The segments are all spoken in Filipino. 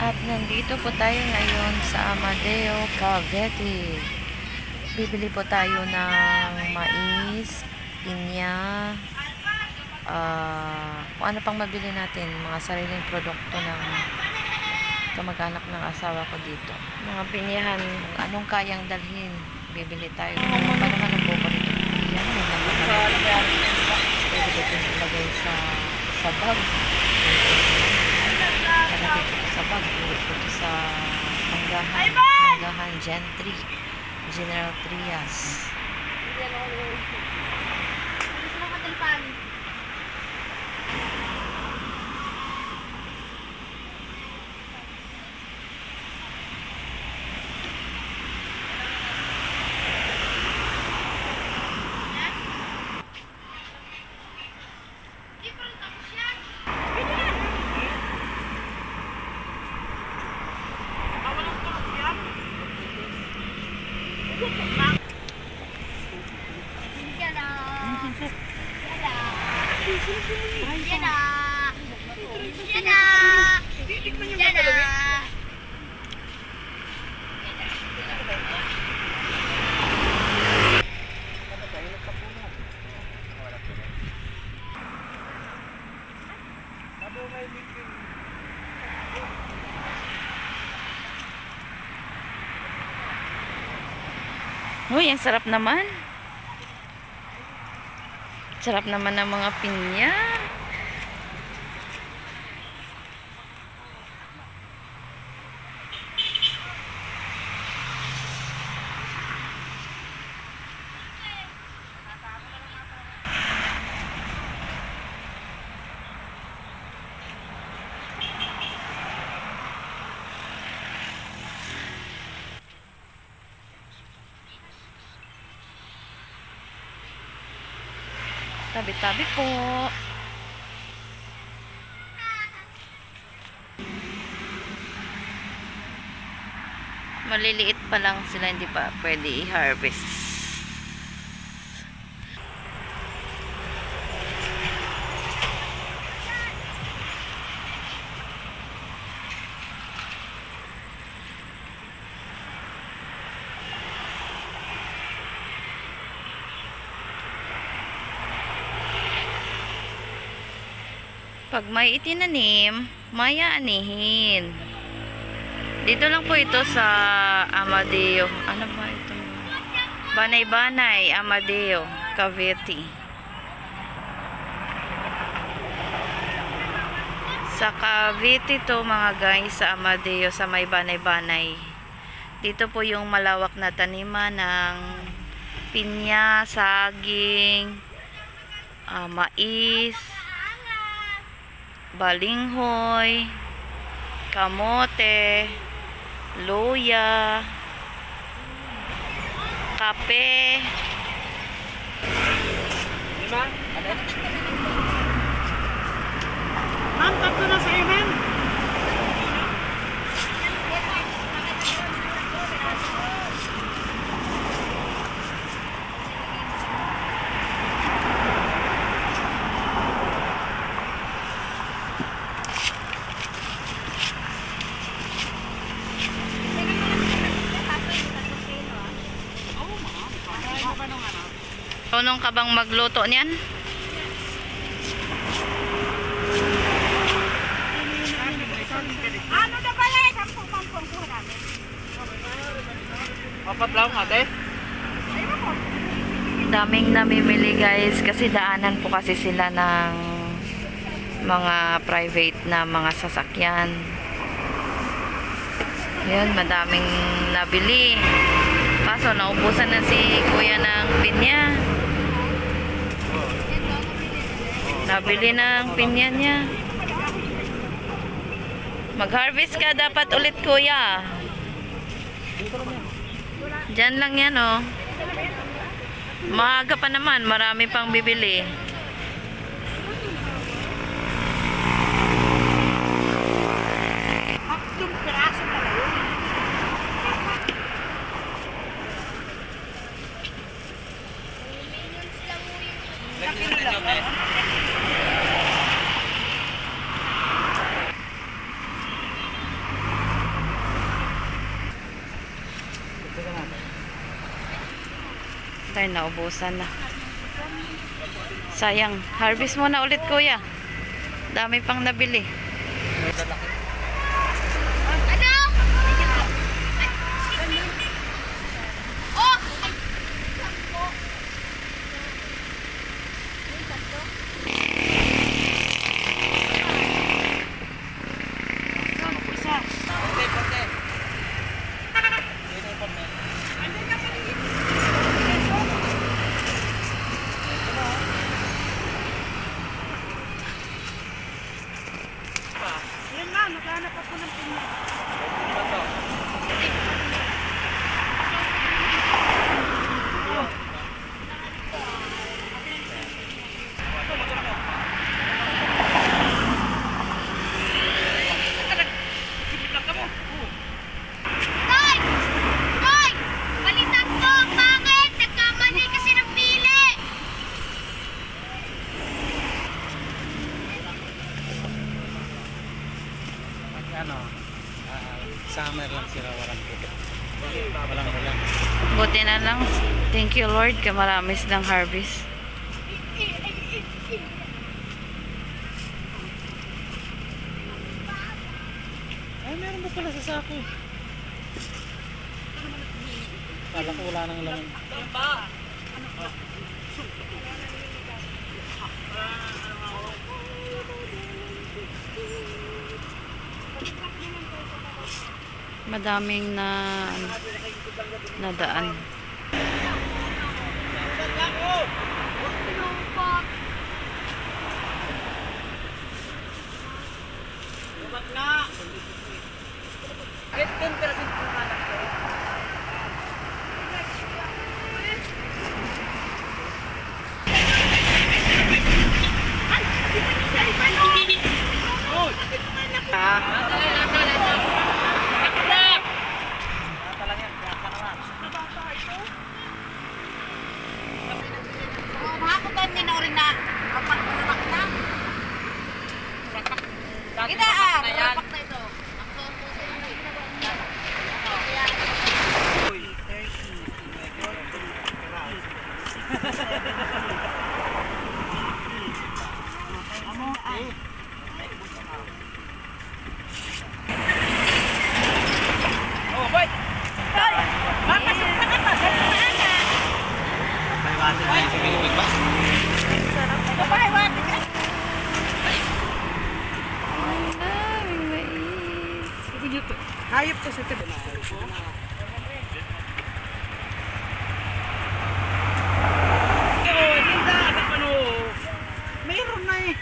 At nandito po tayo ngayon sa Amadeo, Cavite. Bibili po tayo ng mais, pinya, kung ano pang mabili natin, mga sariling produkto ng kamag-anak ng asawa ko dito. Mga pinyahan, anong kayang dalhin, bibili tayo. Kung pa naman ang buko dito. Yan, may mga pwede dito ilagay sa bag. Nalagay ko sa bag, dito sa Manggahan Gentry, General Trias. Uy, ang sarap naman. Sarap naman ng mga pinya. Tabi-tabi po. Maliliit pa lang sila, hindi pa pwede i-harvest. Pag may itinanim, may aanihin. Dito lang po ito sa Amadeo. Ano ba ito? Banay-Banay, Amadeo, Cavite. Sa Cavite to mga guys, sa Amadeo, sa may Banay-Banay. Dito po yung malawak na taniman ng pinya, saging, mais, balinghoy, kamote, luya, kape. Ma'am, tatlo na sa iyo, ma'am. Tunong ka bang magluto niyan? Ano na pala? Sampung-sampung ko namin. Apat lang ate. Daming namimili guys kasi daanan po kasi sila ng mga private na mga sasakyan. Yun, madaming nabili. Kaso naubusan na si kuya ng pinya. Nabili ng pinya niya. Mag-harvest ka dapat ulit kuya. Diyan lang yan oh. Maaga pa naman, marami pang bibili. Tayo, naubusan na. Sayang. Harvest mo na ulit, kuya. Dami pang nabili. Ano? Oh! Yan lang, naghanap ako ng pinya. Tay! Tay! Balitan ko! Bakit? Nagkamali kasi ng pili! Ano, summer lang sila, walang puto. Walang ulan. Buti na lang. Thank you, Lord. Kamaramis ng harvest. Ay, meron ba pala sa sako? Kala ko wala nang laman. Madaming na nadaan. Ako ba hindi na rin na kapak na? Kita kapak na ito. Hayop ko sa tabi. Mayroon na eh.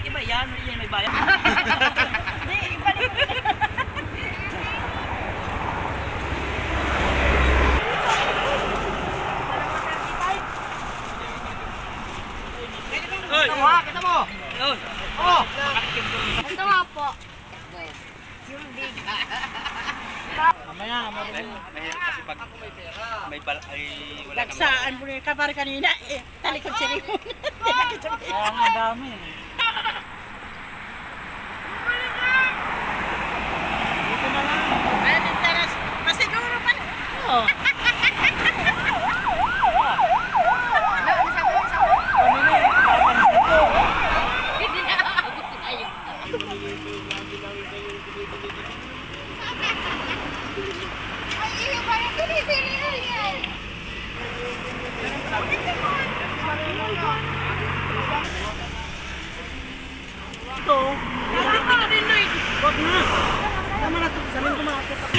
Iba yan. Yan may bayan. Hindi, iba na. Kita mo. Oh. Ito nga po. Mamaya, kasi pag may ay wala kang Nagsaan mo rin ka para kanina, talikod siya rin. kaya nga dami. Dito na lang. Pwede teras, masiguro pa. Oo. Ay, iyo ba yung dili-dili na yan? Ito, hindi na din, Lloyd. Huwag na. Tama na ito, sabihin ko makakot ako.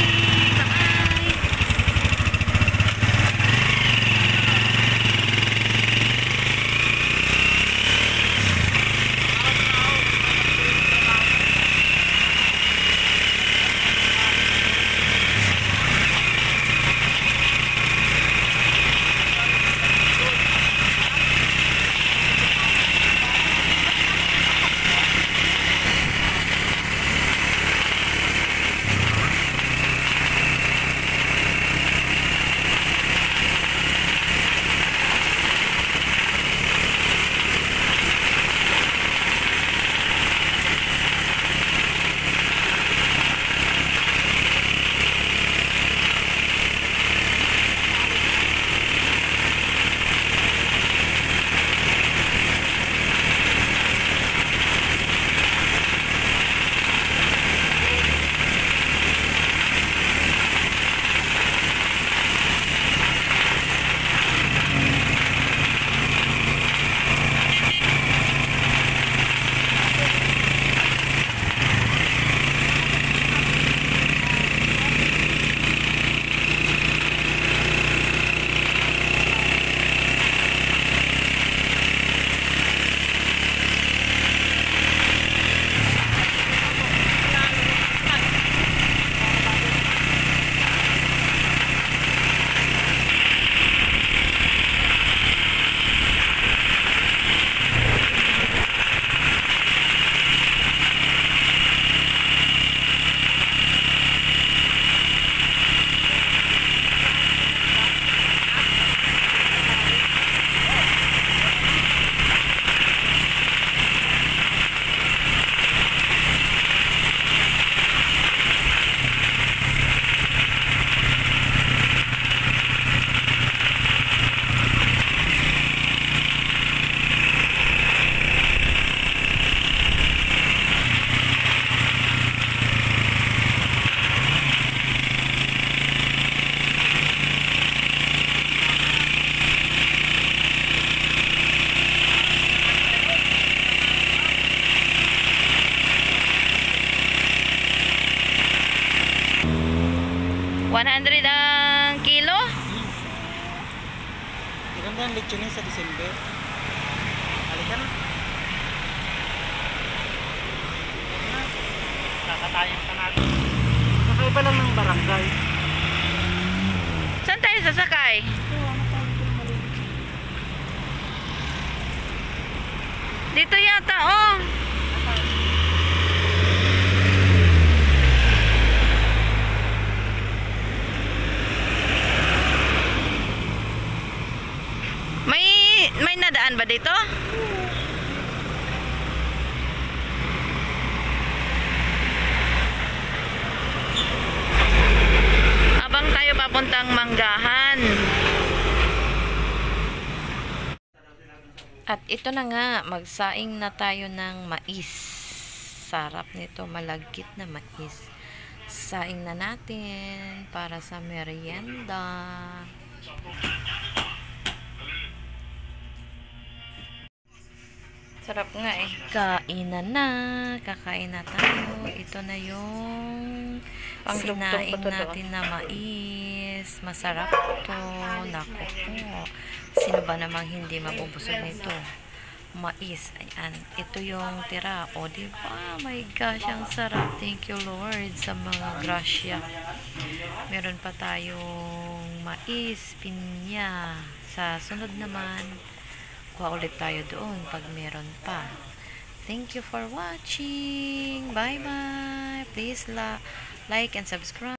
100 ang kilo? Maganda ang lechonin sa December. Halika na. Kakatayang ka natin. Kakaiba lang ng barangay. Saan tayo sasakay? Dito yata, oh. May nadaan ba dito? Abang tayo papuntang Manggahan. At ito na nga, magsaing na tayo ng mais. Sarap nito, malagkit na mais. Saing na natin para sa merienda. Sarap nga eh. Kainan na. Kakain na tayo. Ito na yung sinaing natin na mais. Masarap to. Naku po. Sino ba namang hindi mabubusog nito? Mais. Ayan. Ito yung tira. O, diba? My gosh, ang sarap. Thank you, Lord, sa mga grasya. Meron pa tayong mais, pinya. Sa sunod naman, kuha ulit tayo doon pag meron pa. Thank you for watching. Bye-bye. Please like and subscribe.